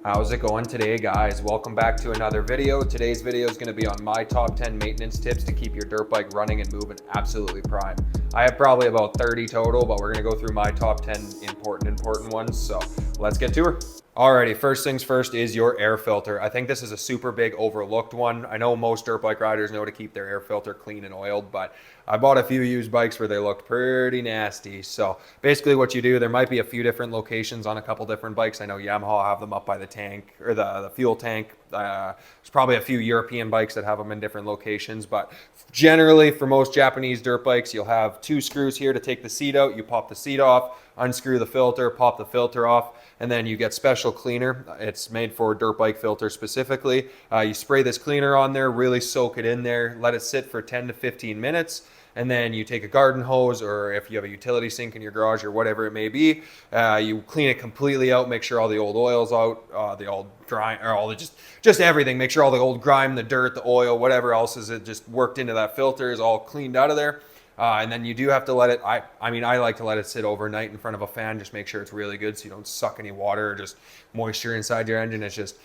How's it going today, guys? Welcome back to another video. Today's video is going to be on my top 10 maintenance tips to keep your dirt bike running and moving absolutely prime. I have probably about 30 total, but we're going to go through my top 10 important ones. So let's get to her. Alrighty, first things first is your air filter. I think this is a super big overlooked one. I know most dirt bike riders know to keep their air filter clean and oiled, but I bought a few used bikes where they looked pretty nasty. So basically what you do, there might be a few different locations on a couple different bikes. I know Yamaha have them up by the tank or the fuel tank. There's probably a few European bikes that have them in different locations, but generally for most Japanese dirt bikes, you'll have two screws here to take the seat out. You pop the seat off, unscrew the filter, pop the filter off, and then you get special cleaner. It's made for dirt bike filters specifically. You spray this cleaner on there, really soak it in there, let it sit for 10 to 15 minutes. And then you take a garden hose, or if you have a utility sink in your garage or whatever it may be, you clean it completely out, make sure all the old oil's out, the old grime, or all the just everything. Make sure all the old grime, the dirt, the oil, whatever else is it just worked into that filter is all cleaned out of there. And then you do have to let it, I mean, I like to let it sit overnight in front of a fan, just make sure it's really good so you don't suck any water or just moisture inside your engine. It's just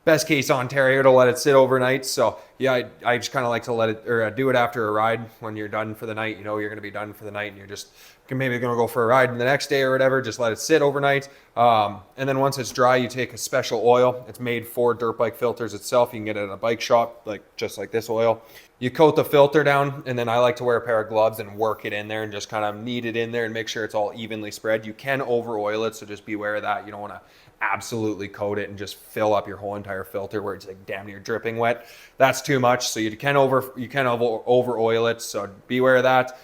best case Ontario to let it sit overnight. So yeah, I just kind of like to let it, or do it after a ride when you're done for the night. You know you're going to be done for the night and you're just maybe going to go for a ride the next day or whatever. Just let it sit overnight. And then once it's dry, you take a special oil. It's made for dirt bike filters itself. You can get it at a bike shop, just like this oil. You coat the filter down, and then I like to wear a pair of gloves and work it in there and just kind of knead it in there and make sure it's all evenly spread. You can over oil it, so just beware of that. You don't want to absolutely coat it and just fill up your whole entire filter where it's like damn near dripping wet. That's too much. So you can over oil it. So beware of that.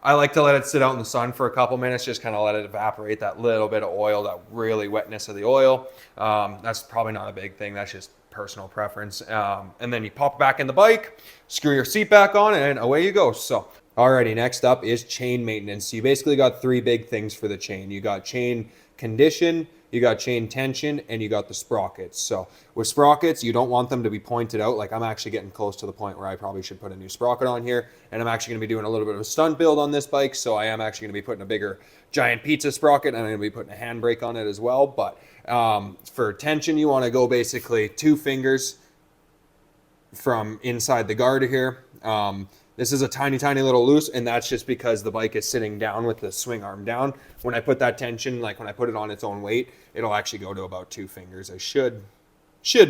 I like to let it sit out in the sun for a couple minutes, just kind of let it evaporate that little bit of oil, that really wetness of the oil. That's probably not a big thing. That's just personal preference. And then you pop it back in the bike, screw your seat back on, and away you go. So alrighty, next up is chain maintenance. So you basically got three big things for the chain. You got chain condition, you got chain tension, and you got the sprockets. So with sprockets, you don't want them to be pointed out. Like I'm actually getting close to the point where I probably should put a new sprocket on here, and I'm actually going to be doing a little bit of a stunt build on this bike. So I am actually going to be putting a bigger giant pizza sprocket, and I'm going to be putting a handbrake on it as well. But for tension, you want to go basically 2 fingers from inside the guard here. This is a tiny little loose, and that's just because the bike is sitting down with the swing arm down. When I put that tension, like when I put it on its own weight, it'll actually go to about 2 fingers. I should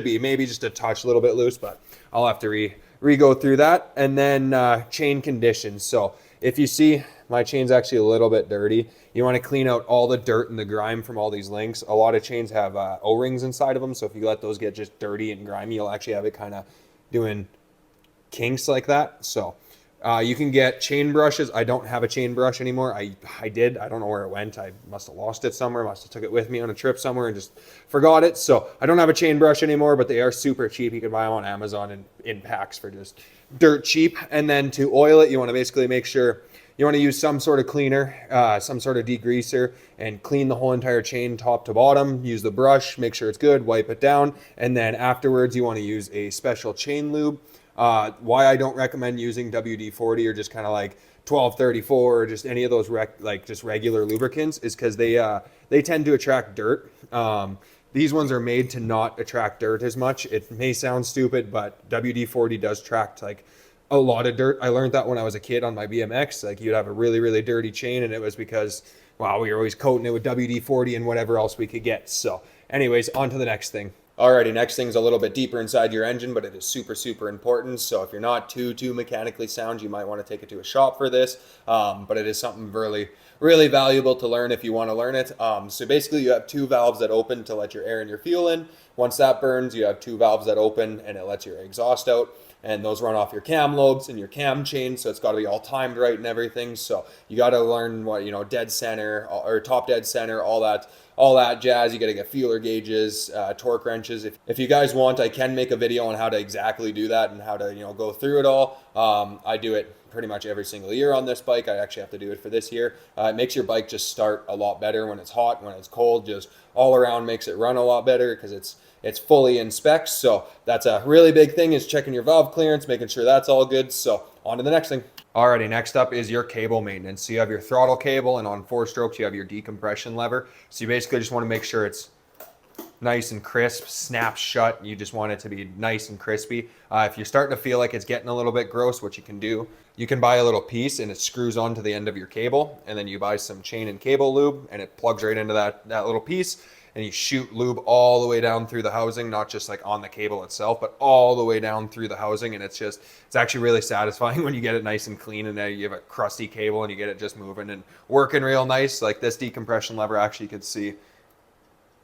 be maybe just a touch, a little bit loose, but I'll have to re-go through that. And then chain conditions. So if you see my chain's actually a little bit dirty, you want to clean out all the dirt and the grime from all these links. A lot of chains have O-rings inside of them, so if you let those get just dirty and grimy, you'll actually have it kind of doing kinks like that. So you can get chain brushes. I don't have a chain brush anymore. I did. I don't know where it went. I must have lost it somewhere. Must have took it with me on a trip somewhere and just forgot it. So I don't have a chain brush anymore, but they are super cheap. You can buy them on Amazon in packs for just dirt cheap. And then to oil it, you want to basically make sure you want to use some sort of cleaner, some sort of degreaser, and clean the whole entire chain top to bottom. Use the brush, make sure it's good, wipe it down. And then afterwards, you want to use a special chain lube. Why I don't recommend using WD-40 or just kind of like 1234 or just any of those just regular lubricants is because they tend to attract dirt. These ones are made to not attract dirt as much. It may sound stupid, but WD-40 does attract like a lot of dirt. I learned that when I was a kid on my BMX. Like you'd have a really dirty chain, and it was because, wow, we were always coating it with WD-40 and whatever else we could get. So anyways, on to the next thing. Alrighty, next thing's a little bit deeper inside your engine, but it is super important. So if you're not too mechanically sound, you might want to take it to a shop for this. But it is something really valuable to learn if you want to learn it. So basically you have 2 valves that open to let your air and your fuel in. Once that burns, you have 2 valves that open and it lets your exhaust out. And those run off your cam lobes and your cam chain, so it's got to be all timed right and everything. So you got to learn what, dead center or top dead center, all that jazz. You got to get feeler gauges, torque wrenches. If you guys want, I can make a video on how to exactly do that and how to go through it all. I do it pretty much every single year on this bike. I actually have to do it for this year. It makes your bike just start a lot better when it's hot, when it's cold. Just all around makes it run a lot better because it's fully in specs. So that's a really big thing, is checking your valve clearance, making sure that's all good. So on to the next thing. Alrighty, next up is your cable maintenance. So you have your throttle cable, and on 4 strokes you have your decompression lever. So you basically just want to make sure it's nice and crisp, snaps shut. You just want it to be nice and crispy. If you're starting to feel like it's getting a little bit gross, what you can do, you can buy a little piece and it screws onto the end of your cable, and then you buy some chain and cable lube and it plugs right into that little piece, and you shoot lube all the way down through the housing, not just like on the cable itself, but all the way down through the housing. And it's actually really satisfying when you get it nice and clean, and then you have a crusty cable and you get it just moving and working real nice. Like this decompression lever, actually you could see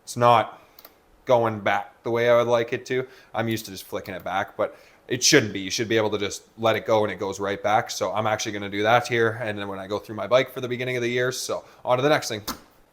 it's not going back the way I would like it to. I'm used to just flicking it back, but it shouldn't be. You should be able to just let it go and it goes right back. So I'm actually going to do that here, and then when I go through my bike for the beginning of the year. So on to the next thing.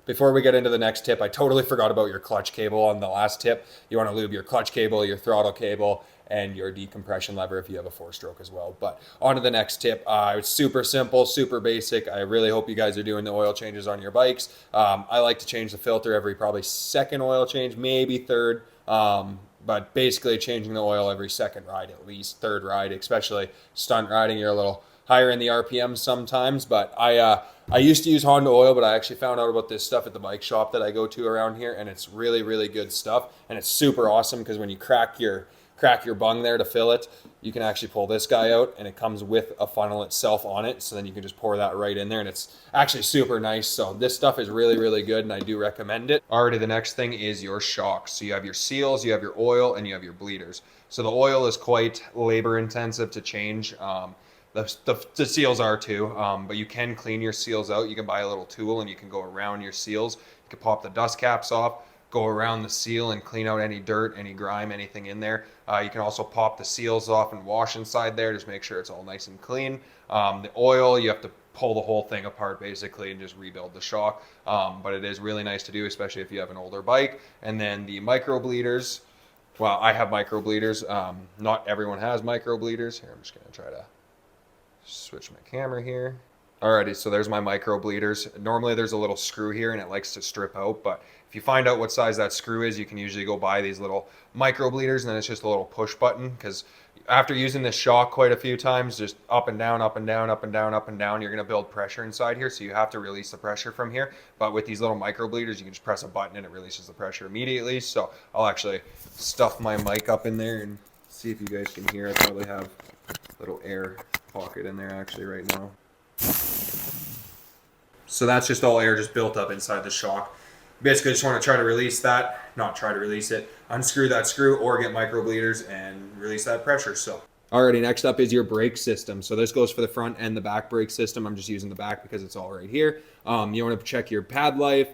Before we get into the next tip, I totally forgot about your clutch cable on the last tip. You want to lube your clutch cable, your throttle cable, and your decompression lever if you have a 4-stroke as well. But on to the next tip. It's super simple, super basic. I really hope you guys are doing the oil changes on your bikes. I like to change the filter every probably second oil change, maybe third. But basically changing the oil every second ride, at least third ride, especially stunt riding. You're a little higher in the RPM sometimes, but I used to use Honda oil, but I actually found out about this stuff at the bike shop that I go to around here, and it's really, really good stuff. And it's super awesome because when you crack your bung there to fill it, you can actually pull this guy out, and it comes with a funnel itself on it. So then you can just pour that right in there, and it's actually super nice. So this stuff is really, really good, and I do recommend it. Alrighty, the next thing is your shocks. So you have your seals, you have your oil, and you have your bleeders. So the oil is quite labor intensive to change. The seals are too, but you can clean your seals out. You can buy a little tool and you can go around your seals. You can pop the dust caps off, go around the seal and clean out any dirt, any grime, anything in there. You can also pop the seals off and wash inside there. Just make sure it's all nice and clean. The oil, you have to pull the whole thing apart basically and just rebuild the shock. But it is really nice to do, especially if you have an older bike. And then the micro bleeders. Well, I have micro bleeders. Not everyone has micro bleeders. Here, I'm just gonna try to switch my camera here. Alrighty, so there's my micro bleeders. Normally there's a little screw here and it likes to strip out, but if you find out what size that screw is, you can usually go buy these little micro bleeders, and then it's just a little push button, because after using this shock quite a few times, just up and down, up and down, up and down, up and down, you're gonna build pressure inside here, so you have to release the pressure from here. But with these little micro bleeders, you can just press a button and it releases the pressure immediately. So I'll actually stuff my mic up in there and see if you guys can hear. I probably have a little air pocket in there actually right now. So that's just all air just built up inside the shock. Basically just want to try to release that, not try to release it, unscrew that screw or get micro bleeders and release that pressure. So alrighty, next up is your brake system. So this goes for the front and the back brake system. I'm just using the back because it's all right here. You want to check your pad life.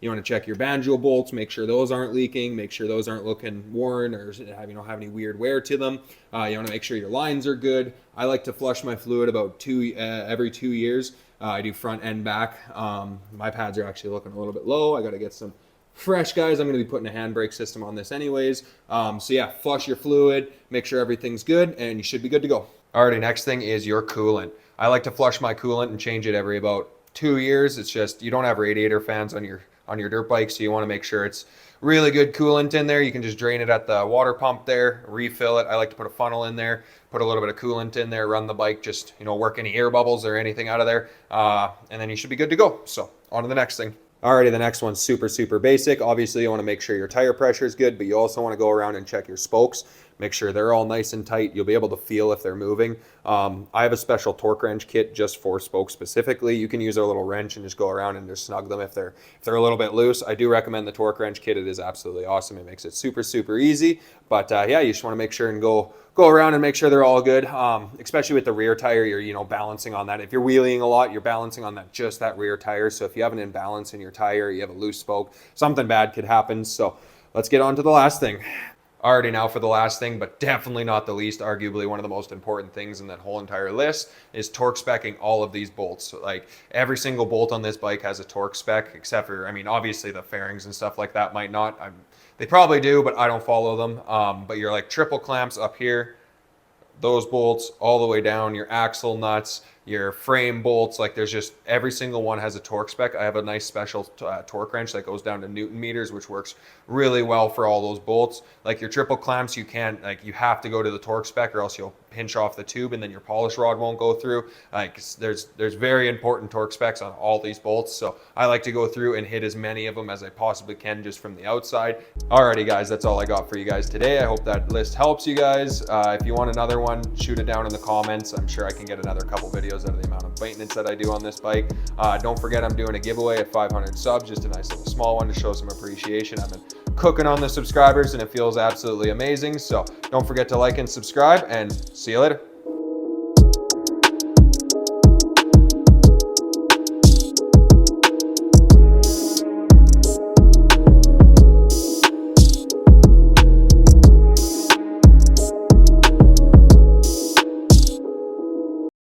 You want to check your banjo bolts, make sure those aren't leaking, make sure those aren't looking worn or have any weird wear to them. You want to make sure your lines are good. I like to flush my fluid about every 2 years. I do front and back. My pads are actually looking a little bit low. I got to get some fresh guys. I'm going to be putting a handbrake system on this anyways. So yeah, flush your fluid, make sure everything's good, and you should be good to go. Alrighty, next thing is your coolant. I like to flush my coolant and change it every about 2 years. It's just, you don't have radiator fans on your dirt bike, so you want to make sure it's really good coolant in there. You can just drain it at the water pump there, refill it. I like to put a funnel in there, put a little bit of coolant in there, run the bike, just work any air bubbles or anything out of there, and then you should be good to go. So on to the next thing. Alrighty, the next one's super basic. Obviously you want to make sure your tire pressure is good, but you also want to go around and check your spokes. Make sure they're all nice and tight. You'll be able to feel if they're moving. I have a special torque wrench kit just for spokes specifically. You can use a little wrench and just go around and just snug them if they're a little bit loose. I do recommend the torque wrench kit. It is absolutely awesome. It makes it super easy. But yeah, you just want to make sure and go around and make sure they're all good. Especially with the rear tire, you're balancing on that. If you're wheeling a lot, you're balancing on that rear tire. So if you have an imbalance in your tire, you have a loose spoke, something bad could happen. So let's get on to the last thing. Alrighty, now for the last thing, but definitely not the least, arguably one of the most important things in that whole entire list is torque specking all of these bolts. So like every single bolt on this bike has a torque spec, except for, obviously the fairings and stuff like that might not. They probably do, but I don't follow them. But your triple clamps up here, those bolts all the way down, your axle nuts, your frame bolts. Like there's just, every single one has a torque spec. I have a nice special torque wrench that goes down to Newton meters, which works really well for all those bolts. Like your triple clamps, you can't, like you have to go to the torque spec or else you'll pinch off the tube and then your polish rod won't go through. Like there's very important torque specs on all these bolts. So I like to go through and hit as many of them as I possibly can just from the outside. Alrighty guys, that's all I got for you guys today. I hope that list helps you guys. If you want another one, shoot it down in the comments. I'm sure I can get another couple videos out of the amount of maintenance that I do on this bike. Don't forget I'm doing a giveaway at 500 subs, just a nice little small one to show some appreciation. I've been cooking on the subscribers and it feels absolutely amazing. So don't forget to like and subscribe, and see you later.